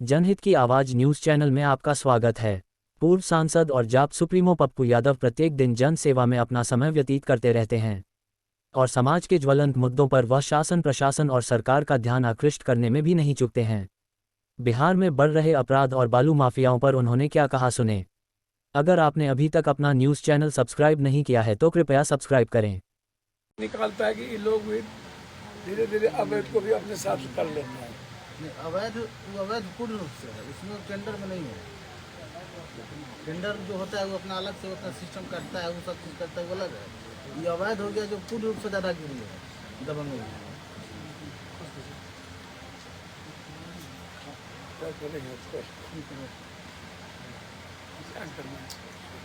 जनहित की आवाज न्यूज चैनल में आपका स्वागत है। पूर्व सांसद और जाप सुप्रीमो पप्पू यादव प्रत्येक दिन जन सेवा में अपना समय व्यतीत करते रहते हैं और समाज के ज्वलंत मुद्दों पर वह शासन प्रशासन और सरकार का ध्यान आकृष्ट करने में भी नहीं चूकते हैं। बिहार में बढ़ रहे अपराध और बालू माफियाओं पर उन्होंने क्या कहा, सुने। अगर आपने अभी तक अपना न्यूज चैनल सब्सक्राइब नहीं किया है तो कृपया सब्सक्राइब करें। निकालता है कि ये लोग भी धीरे धीरे अवैध को भी अपने साथ कर लेते हैं। अवैध पूर्ण रूप से है, उसमें टेंडर में नहीं है। टेंडर जो होता है वो अपना अलग से अपना सिस्टम करता है, वो सब चीज़ करता है, वो अलग है। ये अवैध हो गया जो पूर्ण रूप से दादागिरी है, दबंग है। क्या करेंगे उसको? क्या करना है?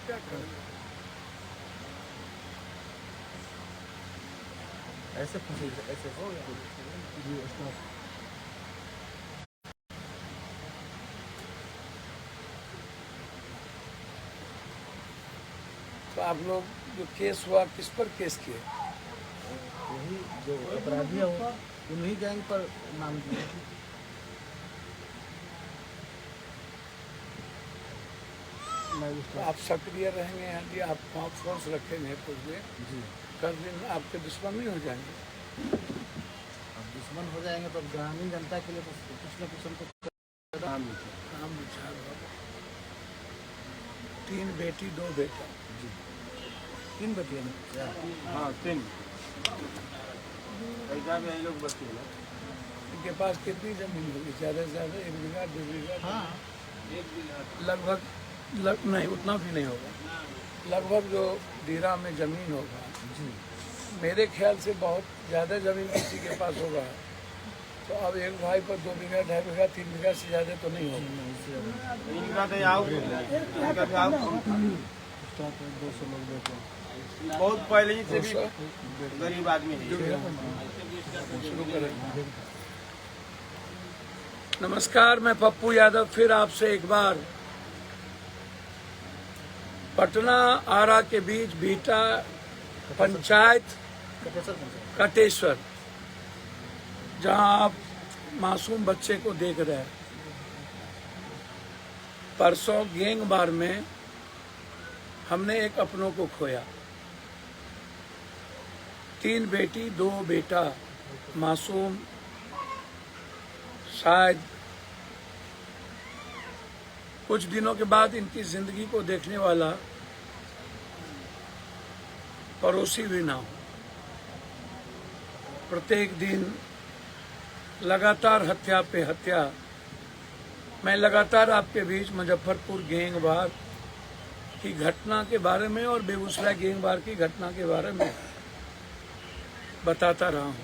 क्या करेंगे? ऐसे फंसे ऐसे हो गया। तो आप लोग जो केस हुआ किस पर केस किए? यही जो अपराधी है उन्हीं गैंग पर नाम दिया। तो आप सक्रिय रहेंगे यहाँ की, आप वहाँ फोर्स रखेंगे कुछ भी जी, कल दिन आपके दुश्मन नहीं हो जाएंगे। अब दुश्मन हो जाएंगे तो ग्रामीण जनता के लिए तो कुछ न कुछ उनको काम विचार होगा। 3 बेटी 2 बेटा। जी, 3 बेटियाँ हैं। हाँ 3 पैसा भी लोग बच्चे हैं। इनके पास कितनी जमीन होगी? ज़्यादा से ज़्यादा 1 बीघा 2 बीघा। हाँ, लगभग नहीं, उतना भी नहीं होगा। लगभग जो दीरा में ज़मीन होगा जी, मेरे ख्याल से बहुत ज़्यादा ज़मीन किसी के पास होगा। तो अब एक भाई पर 2 बीघा 2.5 बीघा 3 बीघा से ज़्यादा तो नहीं होगा। इनका तो आओ इनका भी आओ 200 लोग देते हैं। बहुत पहले ही से भी गरीब आदमी है। शुरू करें। नमस्कार, मैं पप्पू यादव फिर आपसे एक बार पटना आरा के बीच बीटा पंचायत कटेश्वर, जहां आप मासूम बच्चे को देख रहे हैं, परसों गैंगवार में हमने एक अपनों को खोया। 3 बेटी 2 बेटा मासूम, शायद कुछ दिनों के बाद इनकी जिंदगी को देखने वाला पड़ोसी भी ना हो। प्रत्येक दिन लगातार हत्या पे हत्या। मैं लगातार आपके बीच मुजफ्फरपुर गैंगवार की घटना के बारे में और बेगूसराय गैंगवार की घटना के बारे में बताता रहा हूं।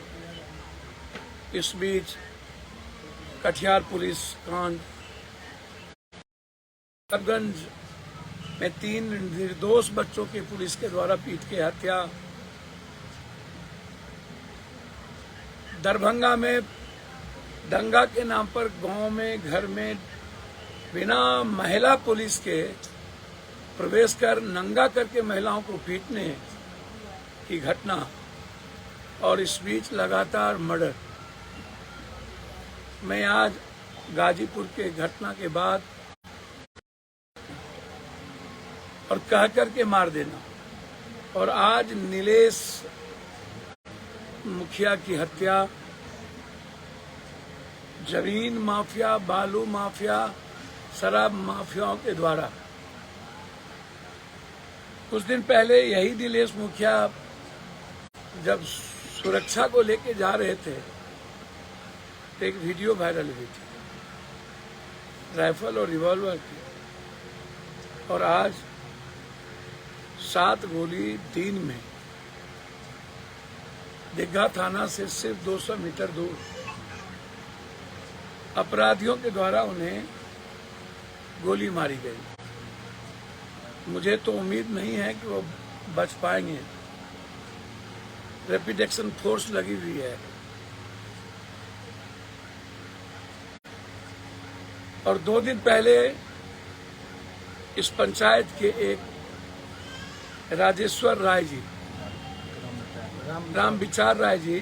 इस बीच कटिहार पुलिस कांड, गंज में 3 निर्दोष बच्चों की पुलिस के द्वारा पीट के हत्या, दरभंगा में दंगा के नाम पर गांव में घर में बिना महिला पुलिस के प्रवेश कर नंगा करके महिलाओं को पीटने की घटना, और इस बीच लगातार मर्डर। मैं आज गाजीपुर के घटना के बाद और कह करके मार देना, और आज नीलेश मुखिया की हत्या, जमीन माफिया, बालू माफिया, शराब माफियाओं के द्वारा। कुछ दिन पहले यही नीलेश मुखिया जब सुरक्षा को लेके जा रहे थे तो एक वीडियो वायरल हुई थी राइफल और रिवॉल्वर की, और आज 7 गोली दिन में दिग्गा थाना से सिर्फ 200 मीटर दूर अपराधियों के द्वारा उन्हें गोली मारी गई। मुझे तो उम्मीद नहीं है कि वो बच पाएंगे। रैपिड एक्शन फोर्स लगी हुई है, और 2 दिन पहले इस पंचायत के एक राजेश्वर राय जी, राम विचार राय जी,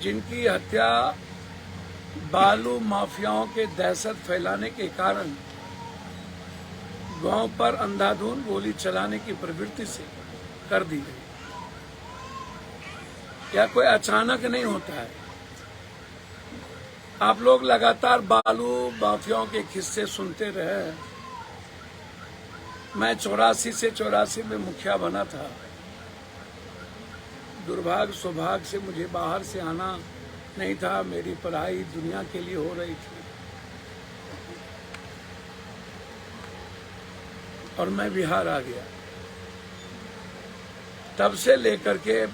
जिनकी हत्या बालू माफियाओं के दहशत फैलाने के कारण गांव पर अंधाधुंध गोली चलाने की प्रवृत्ति से कर दी गई। यह कोई अचानक नहीं होता है। आप लोग लगातार बालू माफियाओं के किस्से सुनते रहे। मैं 84 से 84 में मुखिया बना था। दुर्भाग्य सौभाग्य से मुझे बाहर से आना नहीं था। मेरी पढ़ाई दुनिया के लिए हो रही थी और मैं बिहार आ गया। तब से लेकर के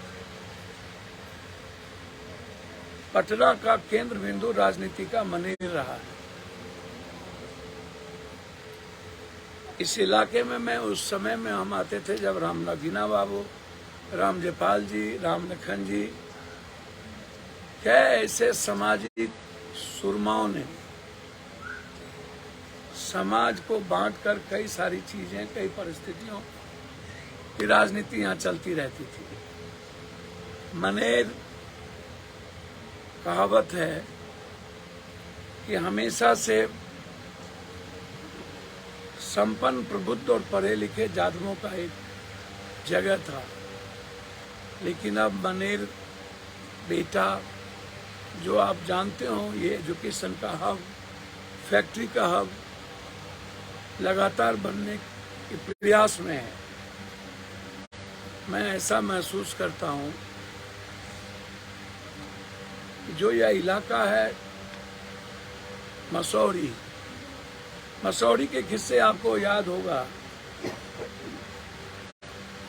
पटना का केंद्र बिंदु राजनीति का मनेर रहा है। इस इलाके में मैं उस समय में हम आते थे जब राम नगीना बाबू, राम जयपाल जी, राम लखन जी, क्या ऐसे सामाजिक सुरमाओं ने समाज को बांटकर कई सारी चीजें, कई परिस्थितियों की राजनीति यहाँ चलती रहती थी। मनेर कहावत है कि हमेशा से संपन्न, प्रबुद्ध और पढ़े लिखे जादवों का एक जगह था। लेकिन अब मनेर बेटा, जो आप जानते हो, ये एजुकेशन का हब, फैक्ट्री का हब लगातार बनने के प्रयास में है। मैं ऐसा महसूस करता हूँ कि जो यह इलाका है मसौरी के किस्से आपको याद होगा।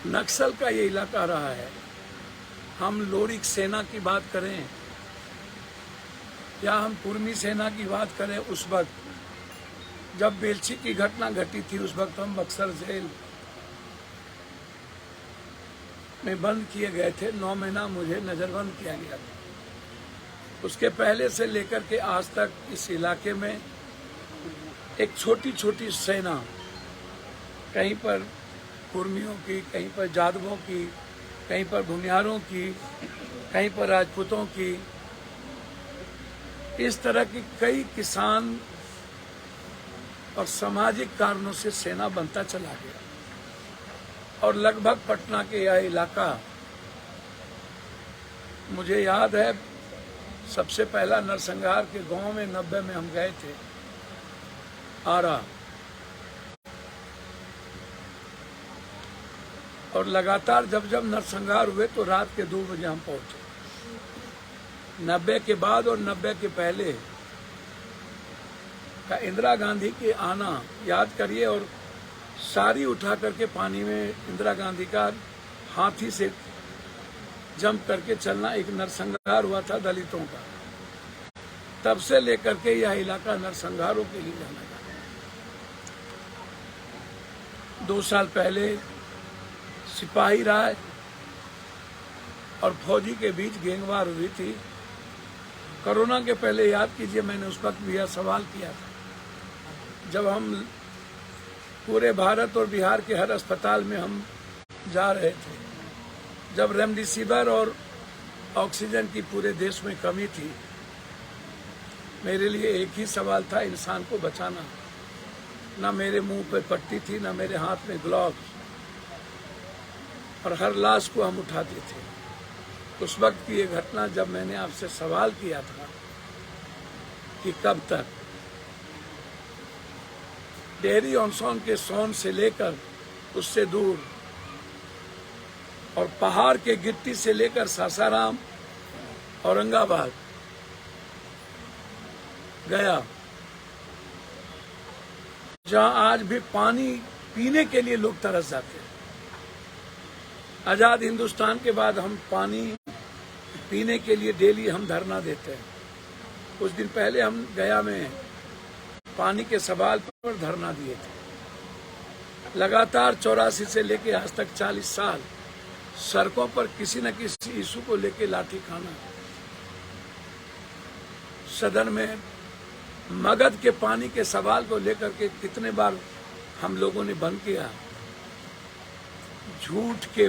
नक्सल का ये इलाका रहा है। हम लोरिक सेना की बात करें या हम कुर्मी सेना की बात करें, उस वक्त जब बेलछी की घटना घटी थी, उस वक्त हम बक्सर जेल में बंद किए गए थे। 9 महीना मुझे नजरबंद किया गया था। उसके पहले से लेकर के आज तक इस इलाके में एक छोटी छोटी सेना, कहीं पर कुर्मियों की, कहीं पर जादवों की, कहीं पर भुनियारों की, कहीं पर राजपूतों की, इस तरह की कई किसान और सामाजिक कारणों से सेना बनता चला गया। और लगभग पटना के यह इलाका, मुझे याद है सबसे पहला नरसंहार के गांव में 90 में हम गए थे, आरा, और लगातार जब जब नरसंहार हुए तो रात के 2 बजे हम पहुंचे। 90 के बाद और 90 के पहले का इंदिरा गांधी के आना याद करिए, और सारी उठा करके पानी में इंदिरा गांधी का हाथी से जंप करके चलना एक नरसंहार हुआ था दलितों का। तब से लेकर के यह इलाका नरसंहारों के लिए जाना जाता है। 2 साल पहले सिपाही राय और फौजी के बीच गैंगवार हुई थी। कोरोना के पहले याद कीजिए, मैंने उस वक्त भी यह सवाल किया था, जब हम पूरे भारत और बिहार के हर अस्पताल में हम जा रहे थे, जब रेमडेसिविर और ऑक्सीजन की पूरे देश में कमी थी। मेरे लिए एक ही सवाल था, इंसान को बचाना। ना मेरे मुंह पे पट्टी थी, ना मेरे हाथ में ग्लव्स, और हर लाश को हम उठाते थे। उस वक्त की ये घटना, जब मैंने आपसे सवाल किया था कि कब तक, डेहरी ऑन सोन के सोन से लेकर उससे दूर, और पहाड़ के गिट्टी से लेकर सासाराम, औरंगाबाद, गया, जहां आज भी पानी पीने के लिए लोग तरस जाते हैं। आजाद हिंदुस्तान के बाद हम पानी पीने के लिए डेली हम धरना देते हैं। कुछ दिन पहले हम गया में पानी के सवाल पर धरना दिए थे। लगातार 84 से लेके आज तक 40 साल सड़कों पर किसी न किसी इशू को लेके लाठी खाना। सदन में मगध के पानी के सवाल को लेकर के कितने बार हम लोगों ने बंद किया। झूठ के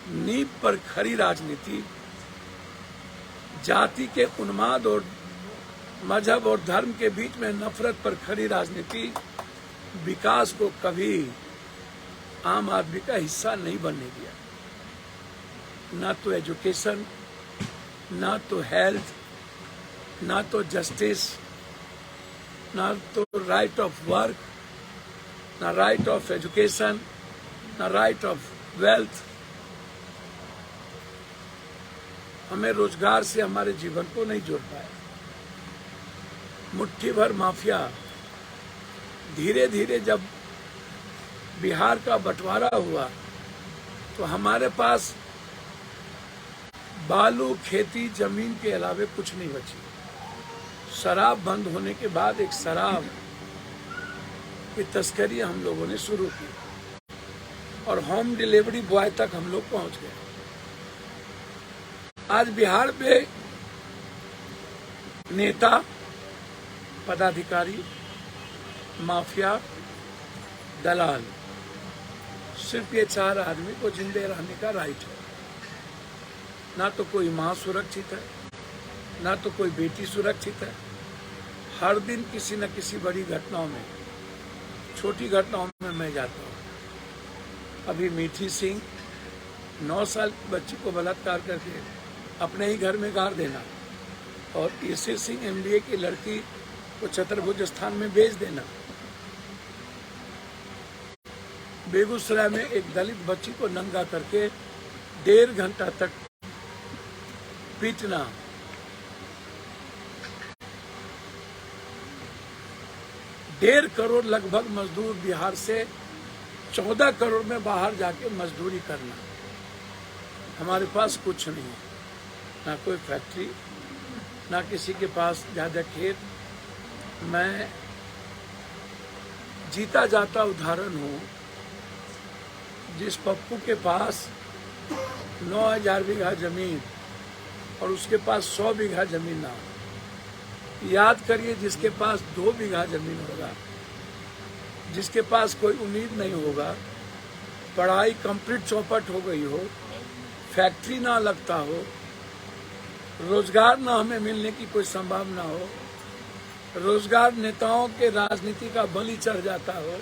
नींव पर खड़ी राजनीति जाति के उन्माद और मजहब और धर्म के बीच में नफरत पर खड़ी राजनीति विकास को कभी आम आदमी का हिस्सा नहीं बनने दिया। ना तो एजुकेशन, ना तो हेल्थ, ना तो जस्टिस, ना तो राइट ऑफ वर्क, ना राइट ऑफ एजुकेशन, ना राइट ऑफ वेल्थ। हमें रोजगार से हमारे जीवन को नहीं जोड़ पाया। मुट्ठी भर माफिया धीरे धीरे जब बिहार का बंटवारा हुआ तो हमारे पास बालू, खेती, जमीन के अलावे कुछ नहीं बची। शराब बंद होने के बाद एक शराब की तस्करी हम लोगों ने शुरू की और होम डिलीवरी बॉय तक हम लोग पहुंच गए। आज बिहार में नेता, पदाधिकारी, माफिया, दलाल, सिर्फ ये 4 आदमी को जिंदे रहने का राइट है। ना तो कोई माँ सुरक्षित है, ना तो कोई बेटी सुरक्षित है। हर दिन किसी न किसी बड़ी घटनाओं में, छोटी घटनाओं में मैं जाता हूँ। अभी मीठी सिंह 9 साल की बच्ची को बलात्कार करके अपने ही घर में गाड़ देना और ईसी सिंह MBA की लड़की को चतुर्भुज स्थान में भेज देना। बेगूसराय में एक दलित बच्ची को नंगा करके 1.5 घंटा तक पीटना। डेढ़ करोड़ लगभग मजदूर बिहार से 14 करोड़ में बाहर जाके मजदूरी करना। हमारे पास कुछ नहीं है, ना कोई फैक्ट्री, ना किसी के पास ज्यादा खेत। मैं जीता जाता उदाहरण हूँ जिस पप्पू के पास 9000 बीघा जमीन और उसके पास 100 बीघा जमीन ना हो। याद करिए, जिसके पास 2 बीघा जमीन होगा, जिसके पास कोई उम्मीद नहीं होगा, पढ़ाई कंप्लीट चौपट हो गई हो, फैक्ट्री ना लगता हो, रोजगार ना हमें मिलने की कोई संभावना हो, रोजगार नेताओं के राजनीति का बलि चढ़ जाता हो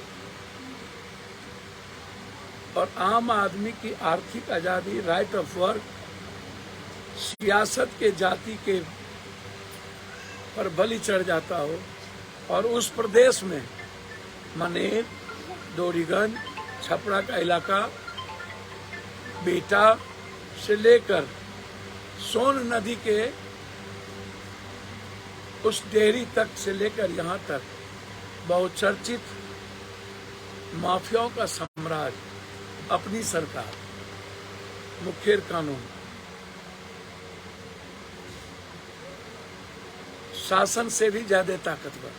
और आम आदमी की आर्थिक आजादी, राइट ऑफ वर्क, सियासत के जाति के पर बलि चढ़ जाता हो और उस प्रदेश में मनेर, डोरीगंज, छपरा का इलाका, बेटा से लेकर सोन नदी के उस डेयरी तक से लेकर यहाँ तक बहुचर्चित माफियाओं का साम्राज्य, अपनी सरकार, मुखेर कानून, शासन से भी ज्यादा ताकतवर,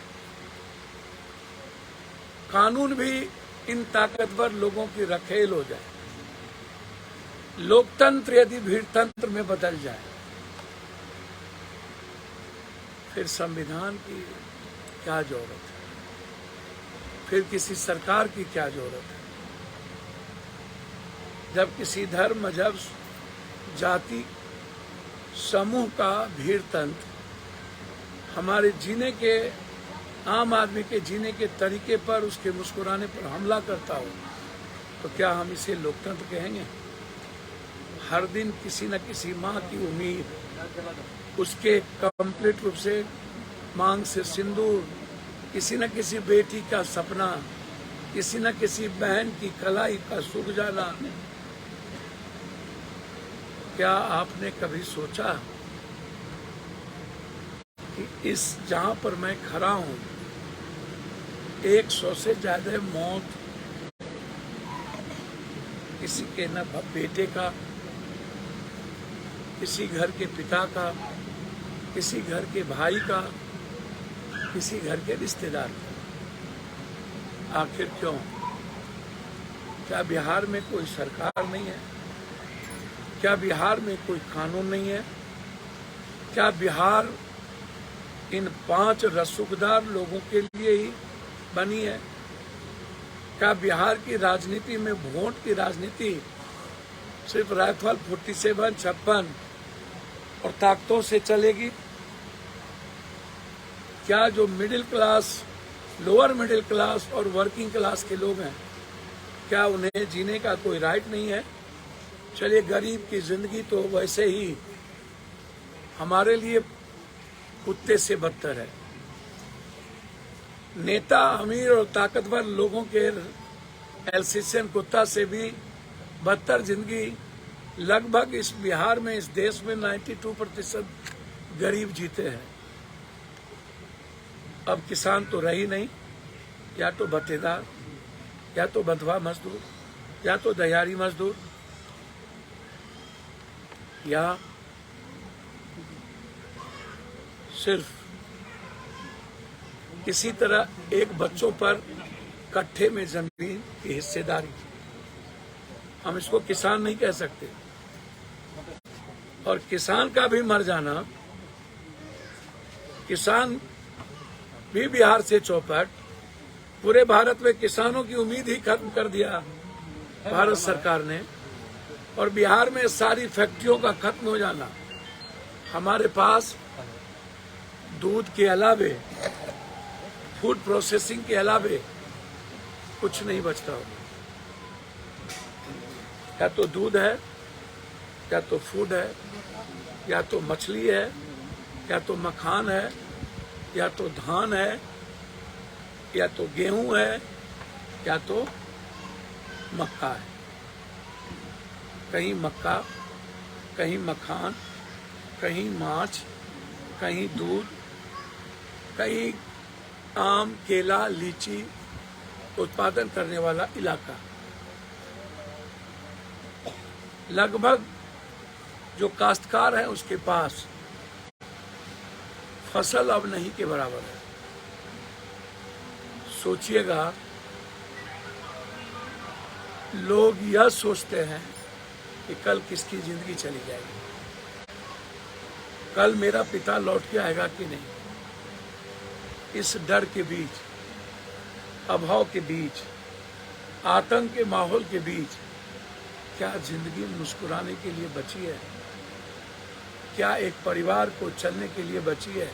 कानून भी इन ताकतवर लोगों की रखेल हो जाए, लोकतंत्र यदि भीड़तंत्र में बदल जाए, फिर संविधान की क्या जरूरत है, फिर किसी सरकार की क्या जरूरत है। जब किसी धर्म, मजहब, जाति, समूह का भीड़तंत्र हमारे जीने के, आम आदमी के जीने के तरीके पर, उसके मुस्कुराने पर हमला करता हो, तो क्या हम इसे लोकतंत्र कहेंगे? हर दिन किसी न किसी माँ की उम्मीद, उसके कंप्लीट रूप से मांग से सिंदूर, किसी न किसी बेटी का सपना, किसी न किसी बहन की कलाई का सूख जाना। क्या आपने कभी सोचा कि इस जहां पर मैं खड़ा हूं 100 से ज्यादा मौत किसी के न बेटे का, किसी घर के पिता का, किसी घर के भाई का, किसी घर के रिश्तेदार का। आखिर क्यों? क्या बिहार में कोई सरकार नहीं है? क्या बिहार में कोई कानून नहीं है? क्या बिहार इन 5 रसूखदार लोगों के लिए ही बनी है? क्या बिहार की राजनीति में वोट की राजनीति सिर्फ राइफल 47, 56 और ताकतों से चलेगी? क्या जो middle class, lower middle class और वर्किंग क्लास के लोग हैं, क्या उन्हें जीने का कोई राइट नहीं है? चलिए, गरीब की जिंदगी तो वैसे ही हमारे लिए कुत्ते से बदतर है। नेता अमीर और ताकतवर लोगों के एल्सेशियन कुत्ता से भी बदतर जिंदगी लगभग इस बिहार में, इस देश में 92% गरीब जीते हैं। अब किसान तो रही नहीं, या तो बटेदार, या तो बंधुआ मजदूर, या तो दहाड़ी मजदूर, या सिर्फ किसी तरह एक बच्चों पर कट्ठे में जमीन की हिस्सेदारी। हम इसको किसान नहीं कह सकते। और किसान का भी मर जाना, किसान भी बिहार से चौपट, पूरे भारत में किसानों की उम्मीद ही खत्म कर दिया भारत सरकार ने। और बिहार में सारी फैक्ट्रियों का खत्म हो जाना, हमारे पास दूध के अलावे, फूड प्रोसेसिंग के अलावे कुछ नहीं बचता होगा। या तो दूध है, या तो फूड है, या तो मछली है, या तो मखान है, या तो धान है, या तो गेहूं है, या तो मक्का है। कहीं मक्का, कहीं मखान, कहीं माछ, कहीं दूध, कहीं आम, केला, लीची उत्पादन करने वाला इलाका। लगभग जो काश्तकार है उसके पास फसल अब नहीं के बराबर है। सोचिएगा, लोग यह सोचते हैं कि कल किसकी जिंदगी चली जाएगी, कल मेरा पिता लौट के आएगा कि नहीं। इस डर के बीच, अभाव के बीच, आतंक के माहौल के बीच क्या जिंदगी मुस्कुराने के लिए बची है? क्या एक परिवार को चलने के लिए बची है?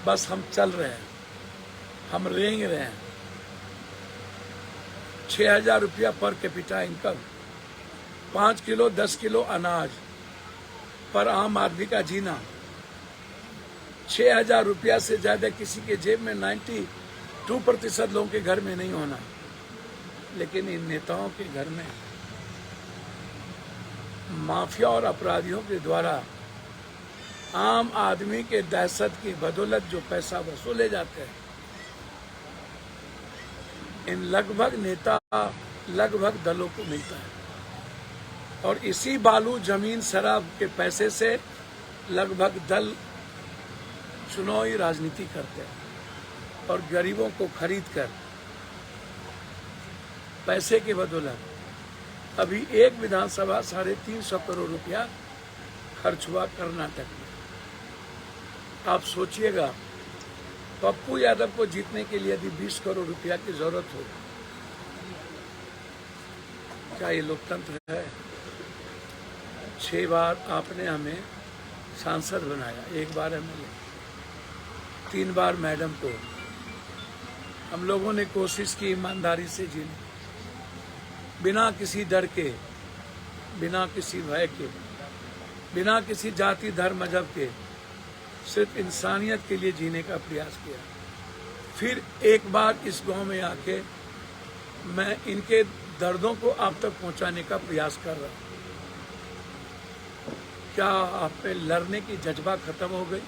बस हम चल रहे हैं, हम रेंग रहे हैं। 6,000 रुपया per capita income, 5 kilo 10 kilo अनाज पर आम आदमी का जीना। 6,000 रुपया से ज्यादा किसी के जेब में 92% लोगों के घर में नहीं होना। लेकिन इन नेताओं के घर में माफिया और अपराधियों के द्वारा आम आदमी के दहशत की बदौलत जो पैसा वसूले जाते हैं, इन लगभग नेता, लगभग दलों को मिलता है। और इसी बालू, जमीन, शराब के पैसे से लगभग दल चुनावी राजनीति करते हैं और गरीबों को खरीद कर पैसे के बदौलत अभी एक विधानसभा 350 करोड़ रुपया खर्च हुआ कर्नाटक में। आप सोचिएगा, पप्पू यादव को जीतने के लिए यदि 20 करोड़ रुपया की जरूरत हो, क्या ये लोकतंत्र है? 6 बार आपने हमें सांसद बनाया, 1 बार एमएलए, 3 बार मैडम को। हम लोगों ने कोशिश की ईमानदारी से जीने, बिना किसी डर के, बिना किसी भय के, बिना किसी जाति धर्म मजहब के, सिर्फ इंसानियत के लिए जीने का प्रयास किया। फिर एक बार इस गांव में आके मैं इनके दर्दों को आप तक पहुंचाने का प्रयास कर रहा हूं। क्या आप में लड़ने की जज्बा खत्म हो गई?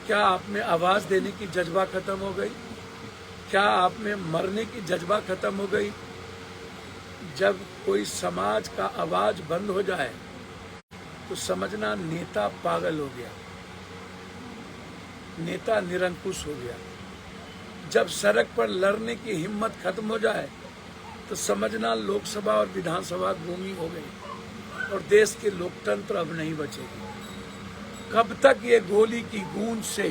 क्या आप में आवाज देने की जज्बा खत्म हो गई? क्या आप में मरने की जज्बा खत्म हो गई? जब कोई समाज का आवाज बंद हो जाए तो समझना नेता पागल हो गया, नेता निरंकुश हो गया। जब सड़क पर लड़ने की हिम्मत खत्म हो जाए तो समझना लोकसभा और विधानसभा गुमी हो गई और देश के लोकतंत्र अब नहीं बचेगी। कब तक ये गोली की गूंज से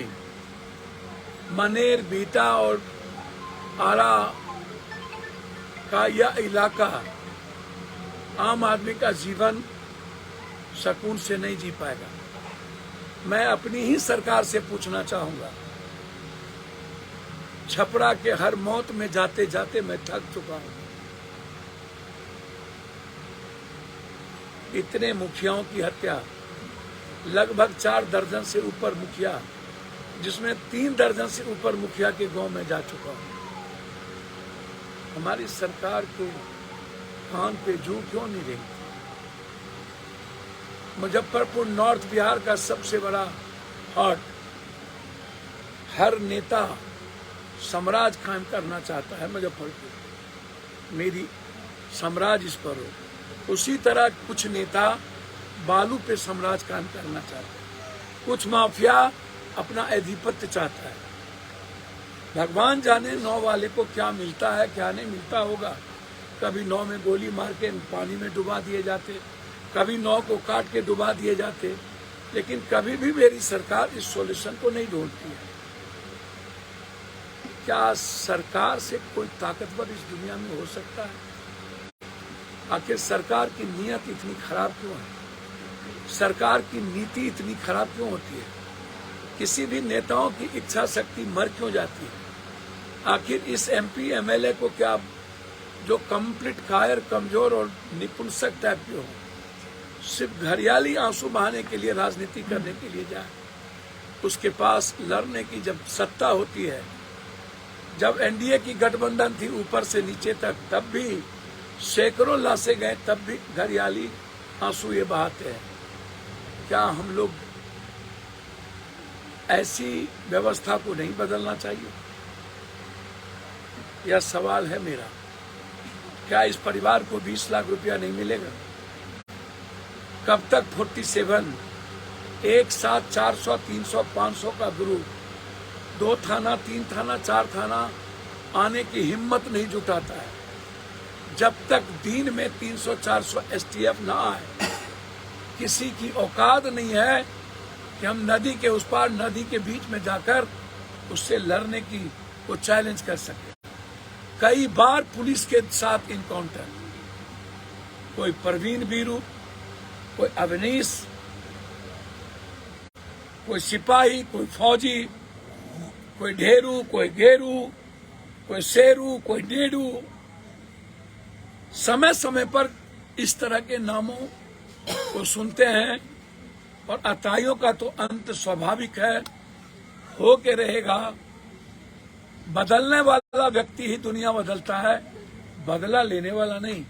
मनेर, बीटा और आरा का यह इलाका, आम आदमी का जीवन सुकून से नहीं जी पाएगा। मैं अपनी ही सरकार से पूछना चाहूंगा, छपरा के हर मौत में जाते जाते मैं थक चुका हूं। इतने मुखियाओं की हत्या, लगभग 4 दर्जन से ऊपर मुखिया, जिसमें 3 दर्जन से ऊपर मुखिया के गांव में जा चुका हूं। हमारी सरकार के कान पे जू क्यों नहीं रही? मुजफ्फरपुर नॉर्थ बिहार का सबसे बड़ा हॉट, हर नेता साम्राज्य कायम करना चाहता है मुजफ्फरपुर, मेरी साम्राज्य इस पर हो। उसी तरह कुछ नेता बालू पे साम्राज्य कायम करना चाहते हैं, कुछ माफिया अपना आधिपत्य चाहता है। भगवान जाने नौ वाले को क्या मिलता है क्या नहीं मिलता होगा। कभी नौ में गोली मार के पानी में डुबा दिए जाते, कभी नौ को काट के डुबा दिए जाते, लेकिन कभी भी मेरी सरकार इस सॉल्यूशन को नहीं ढूंढती है। क्या सरकार से कोई ताकतवर इस दुनिया में हो सकता है? आखिर सरकार की नीयत इतनी खराब क्यों है? सरकार की नीति इतनी खराब क्यों होती है? किसी भी नेताओं की इच्छा शक्ति मर क्यों जाती है? आखिर इस एमपी एमएलए को क्या जो कंप्लीट कायर, कमजोर और निपुंसक टाइप के हो, सिर्फ घरियाली आंसू बहाने के लिए राजनीति करने के लिए जाए? उसके पास लड़ने की जब सत्ता होती है, जब एनडीए की गठबंधन थी ऊपर से नीचे तक, तब भी सैकड़ों लाशें गए, तब भी घरियाली आंसू ये बहाते हैं। क्या हम लोग ऐसी व्यवस्था को नहीं बदलना चाहिए? यह सवाल है मेरा। क्या इस परिवार को 20 लाख रुपया नहीं मिलेगा? कब तक 47 एक साथ 400, 300, 500 का ग्रुप 2 थाना, 3 थाना, 4 थाना आने की हिम्मत नहीं जुटाता है? जब तक दिन में 300-400 एसटीएफ ना आए, किसी की औकात नहीं है कि हम नदी के उस पार, नदी के बीच में जाकर उससे लड़ने की को चैलेंज कर सके। कई बार पुलिस के साथ इनकाउंटर, कोई परवीन बीरू, कोई अवनीश, कोई सिपाही, कोई फौजी, कोई ढेरू, कोई गेरू, कोई शेरू, कोई डेडू, समय समय पर इस तरह के नामों को सुनते हैं। और अताइयों का तो अंत स्वाभाविक है, हो के रहेगा। बदलने वाला व्यक्ति ही दुनिया बदलता है, बदला लेने वाला नहीं।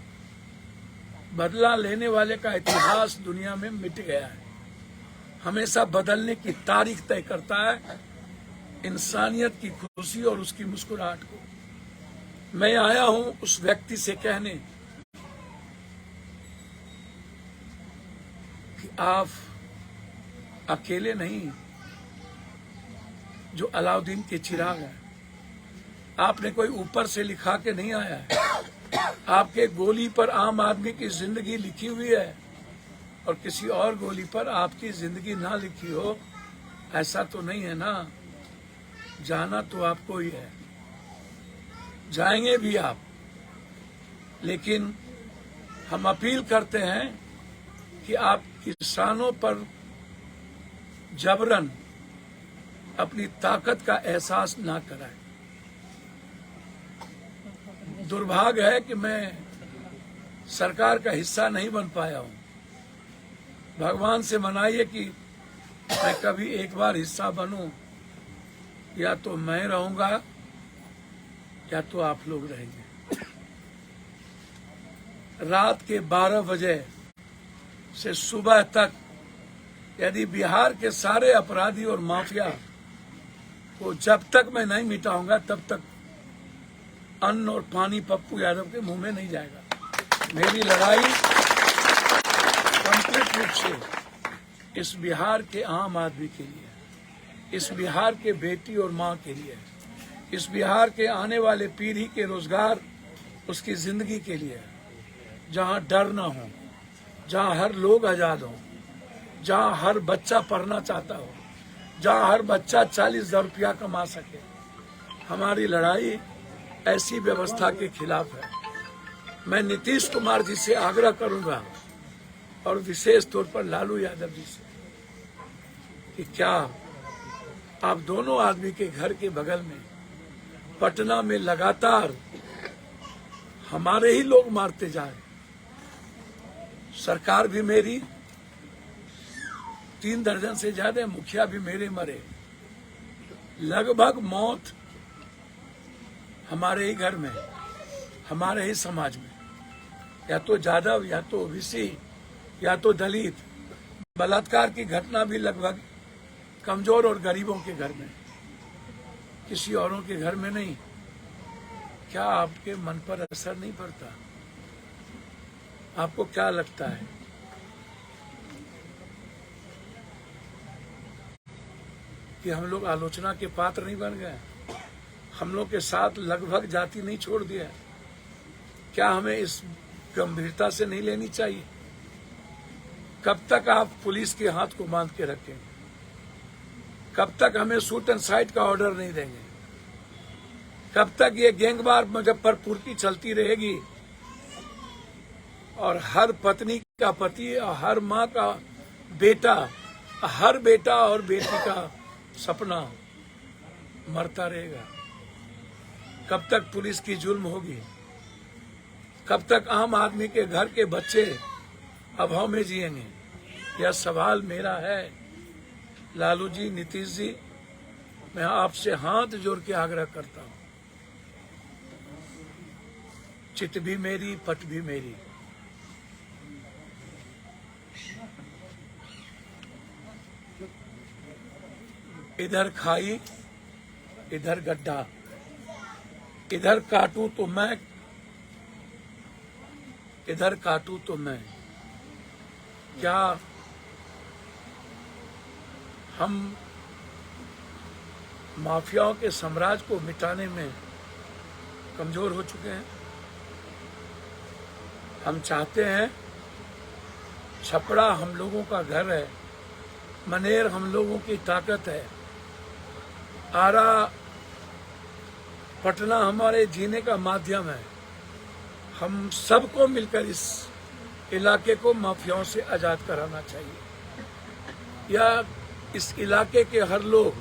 बदला लेने वाले का इतिहास दुनिया में मिट गया है। हमेशा बदलने की तारीख तय करता है इंसानियत की खुशी और उसकी मुस्कुराहट को। मैं आया हूं उस व्यक्ति से कहने कि आप अकेले नहीं, जो अलाउद्दीन के चिराग है। आपने कोई ऊपर से लिखा के नहीं आया है। आपके गोली पर आम आदमी की जिंदगी लिखी हुई है और किसी और गोली पर आपकी जिंदगी ना लिखी हो, ऐसा तो नहीं है ना। जाना तो आपको ही है, जाएंगे भी आप, लेकिन हम अपील करते हैं कि आप किसानों पर जबरन अपनी ताकत का एहसास ना कराएं। दुर्भाग्य है कि मैं सरकार का हिस्सा नहीं बन पाया हूं। भगवान से मनाइए कि मैं कभी एक बार हिस्सा बनूं, या तो मैं रहूंगा या तो आप लोग रहेंगे। रात के 12 बजे से सुबह तक यदि बिहार के सारे अपराधी और माफिया को जब तक मैं नहीं मिटाऊंगा, तब तक अन्न और पानी पप्पू यादव के मुंह में नहीं जाएगा। मेरी लड़ाई कंप्लीट रूप से इस बिहार के आम आदमी के लिए, इस बिहार के बेटी और माँ के लिए, इस बिहार के आने वाले पीढ़ी के रोजगार, उसकी जिंदगी के लिए, जहाँ डर न हो, जहाँ हर लोग आजाद हो, जहाँ हर बच्चा पढ़ना चाहता हो, जहाँ हर बच्चा 40,000 रुपया कमा सके। हमारी लड़ाई ऐसी व्यवस्था के खिलाफ है। मैं नीतीश कुमार जी से आग्रह करूंगा और विशेष तौर पर लालू यादव जी से कि क्या आप दोनों आदमी के घर के बगल में पटना में लगातार हमारे ही लोग मारते जाए। सरकार भी मेरी, 3 दर्जन से ज्यादा मुखिया भी मेरे मरे, लगभग मौत हमारे ही घर में, हमारे ही समाज में, या तो यादव, या तो ओबीसी, या तो दलित। बलात्कार की घटना भी लगभग कमजोर और गरीबों के घर में, किसी औरों के घर में नहीं। क्या आपके मन पर असर नहीं पड़ता? आपको क्या लगता है कि हम लोग आलोचना के पात्र नहीं बन गए? हम लोग के साथ लगभग जाति नहीं छोड़ दिया? क्या हमें इस गंभीरता से नहीं लेनी चाहिए? कब तक आप पुलिस के हाथ को बांध के रखेंगे? कब तक हमें शूट एंड साइट का ऑर्डर नहीं देंगे? कब तक ये गैंगवार मुजफ्फरपुर की चलती रहेगी और हर पत्नी का पति और हर माँ का बेटा, हर बेटा और बेटी का सपना मरता रहेगा? कब तक पुलिस की जुल्म होगी? कब तक आम आदमी के घर के बच्चे अभाव में जिएंगे? यह सवाल मेरा है। लालू जी, नीतीश जी, मैं आपसे हाथ जोड़ के आग्रह करता हूं, चित भी मेरी, पट भी मेरी। इधर खाई, इधर गड्ढा, इधर काटूं तो मैं, इधर काटूं तो मैं। क्या हम माफियाओं के साम्राज्य को मिटाने में कमजोर हो चुके हैं? हम चाहते हैं, छपरा हम लोगों का घर है, मनेर हम लोगों की ताकत है, आरा, पटना हमारे जीने का माध्यम है। हम सबको मिलकर इस इलाके को माफियाओं से आजाद कराना चाहिए। या इस इलाके के हर लोग,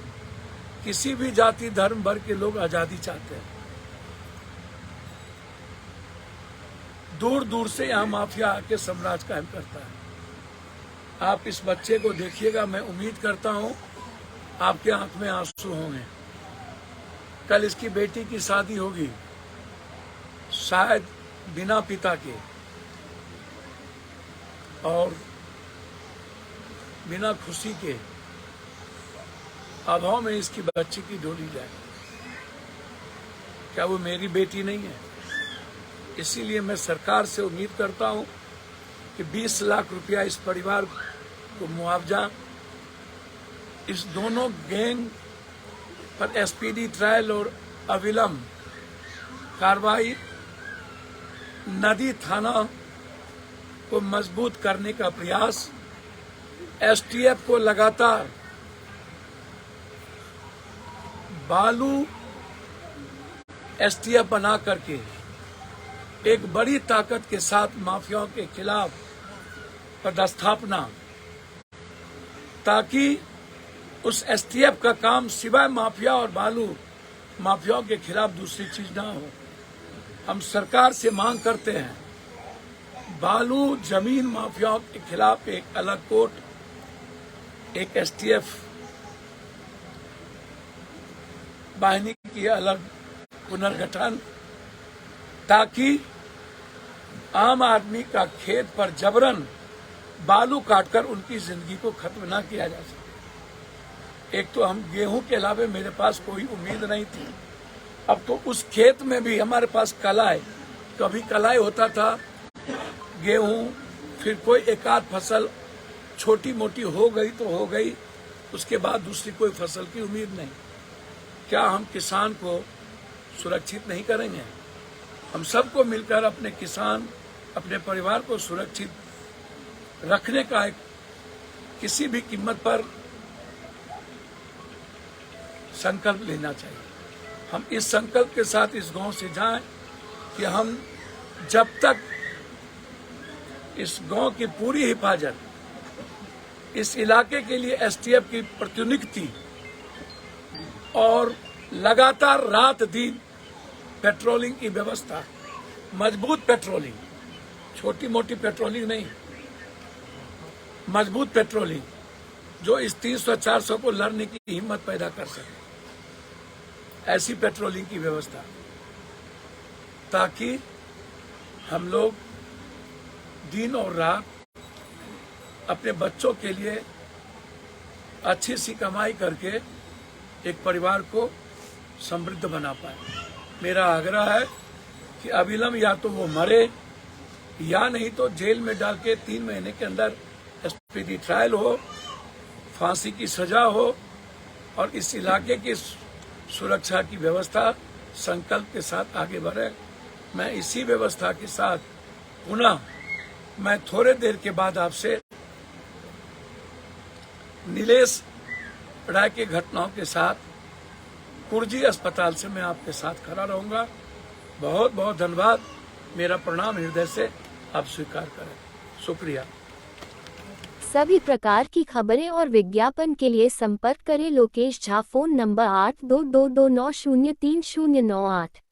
किसी भी जाति धर्म वर्ग के लोग आजादी चाहते हैं। दूर दूर से यहाँ माफिया आके साम्राज्य कायम करता है। आप इस बच्चे को देखिएगा, मैं उम्मीद करता हूँ आपके आंख में आंसू होंगे। कल इसकी बेटी की शादी होगी, शायद बिना पिता के और बिना खुशी के अभाव में इसकी बच्ची की डोली जाए। क्या वो मेरी बेटी नहीं है? इसीलिए मैं सरकार से उम्मीद करता हूं कि 20 लाख रुपया इस परिवार को मुआवजा, इस दोनों गैंग पर एसपीडी ट्रायल और अविलंब कार्रवाई, नदी थाना को मजबूत करने का प्रयास, एसटीएफ को लगातार बालू एसटीएफ बना करके एक बड़ी ताकत के साथ माफियाओं के खिलाफ पदस्थापना, ताकि उस एसटीएफ का काम सिवाय माफिया और बालू माफियाओं के खिलाफ दूसरी चीज ना हो। हम सरकार से मांग करते हैं, बालू जमीन माफियाओं के खिलाफ एक अलग कोर्ट, एक एसटीएफ बाहिनी की अलग पुनर्गठन, ताकि आम आदमी का खेत पर जबरन बालू काटकर उनकी जिंदगी को खत्म ना किया जा सके। एक तो हम गेहूं के अलावे मेरे पास कोई उम्मीद नहीं थी, अब तो उस खेत में भी हमारे पास कलाई, कभी कलाई होता था, गेहूं, फिर कोई एकाध फसल छोटी मोटी हो गई तो हो गई, उसके बाद दूसरी कोई फसल की उम्मीद नहीं। क्या हम किसान को सुरक्षित नहीं करेंगे? हम सबको मिलकर अपने किसान, अपने परिवार को सुरक्षित रखने का एक किसी भी कीमत पर संकल्प लेना चाहिए। हम इस संकल्प के साथ इस गांव से जाएं कि हम जब तक इस गांव की पूरी हिफाजत, इस इलाके के लिए एसटीएफ की प्रतिनियुक्ति और लगातार रात दिन पेट्रोलिंग की व्यवस्था, मजबूत पेट्रोलिंग, छोटी मोटी पेट्रोलिंग नहीं, मजबूत पेट्रोलिंग जो इस 300-400 को लड़ने की हिम्मत पैदा कर सके, ऐसी पेट्रोलिंग की व्यवस्था, ताकि हम लोग दिन और रात अपने बच्चों के लिए अच्छी सी कमाई करके एक परिवार को समृद्ध बना पाए। मेरा आग्रह है कि अविलंब या तो वो मरे या नहीं तो जेल में डाल के 3 महीने के अंदर स्पीडी ट्रायल हो, फांसी की सजा हो और इस इलाके की सुरक्षा की व्यवस्था संकल्प के साथ आगे बढ़े। मैं इसी व्यवस्था के साथ पुनः मैं थोड़े देर के बाद आपसे नीलेश राय की घटनाओं के साथ कुर्जी अस्पताल से मैं आपके साथ खड़ा रहूंगा। बहुत बहुत धन्यवाद। मेरा प्रणाम हृदय से आप स्वीकार करें। शुक्रिया। सभी प्रकार की खबरें और विज्ञापन के लिए संपर्क करें लोकेश झा। Phone number 8222903098।